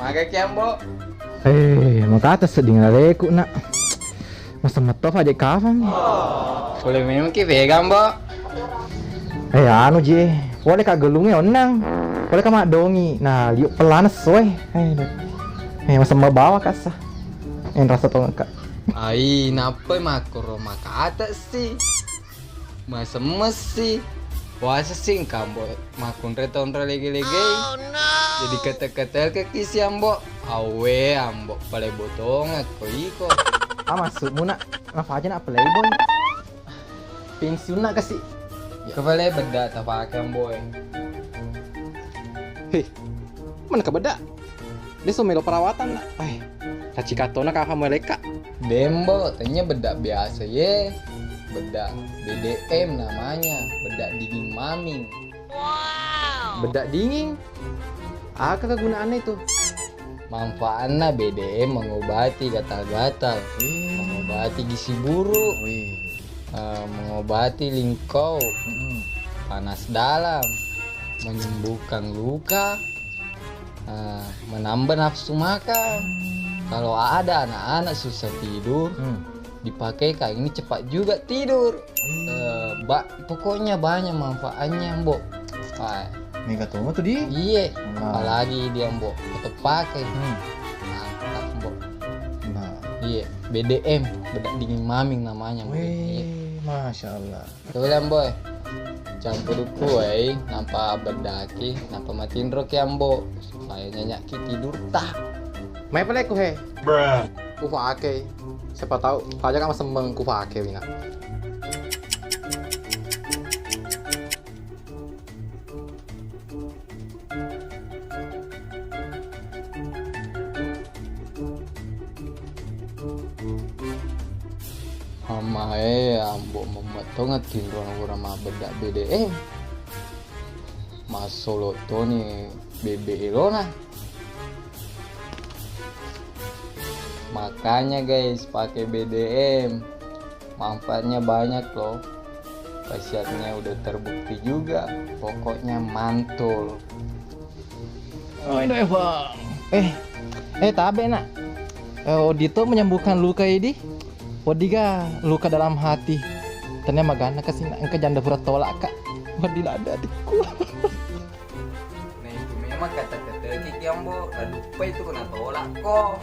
Maga kiambo. Makata sedih ngaleku nak. Masa metov aja kafam. Boleh minum ki vegan, Bo. Anu je. Boleh kak gelungnya onang. Boleh kak mak dongi. Nah, liuk pelan soy. Masa bawa kasa. Rasa tau kak. Ai, napa makro makata sih? Masa mesi. Wasa sing kambo makun reton lagi-lagi. Oh no. Jadi kata-kata ke kisi ambo. Awe ambo pale botong ko iko. Masuk nak. Ngapa aja nak playboy. Pensiun nak kasih. Kepala beda tak pakai ambo. Hei. Mana kebeda? Dia somelo perawatan nak. Caci katona kakak mereka. Dembo, tanya bedak biasa ye. Bedak BDM namanya, bedak dingin maming. Wow. Bedak dingin? Apa kegunaannya itu? Manfaatnya BDM mengobati gatal-gatal, mengobati gizi buruk, mengobati lingkau, panas dalam, menyembuhkan luka, menambah nafsu makan. Kalau ada anak-anak susah tidur, dipakai kayak ini cepat juga tidur. Pokoknya banyak manfaatnya, Mbok. Nih kata tuh di? Iya, apalagi dia, Mbok. Tetap pakai. Mantap, Mbok. Iya, BDM, bedak dingin maming namanya, Mbok. Masya Allah. Tuh lah, Mbok. Campur kue, nampak bedaki, nampak matiin rok ya, Mbok. Supaya nyenyak tidur tak. Mai pala ko he. Bruh. Ku pakai. Siapa tahu aja kan sembeng ku pakai wina. Ambo memetong ngatin orang-orang mah bedak BDM. Masolo to nih BBL nah. Makanya guys pakai BDM, manfaatnya banyak loh, khasiatnya udah terbukti juga, pokoknya mantul. Oh ini bang. Tabe nak. Dito menyembuhkan luka ini. Wadiga luka dalam hati. Ternyata magana kasih nak engke janda pura tolak kak. Wadilah ada adikku. Nah itu memang kata-kata kiki ambo, lupa itu kena tolak kok.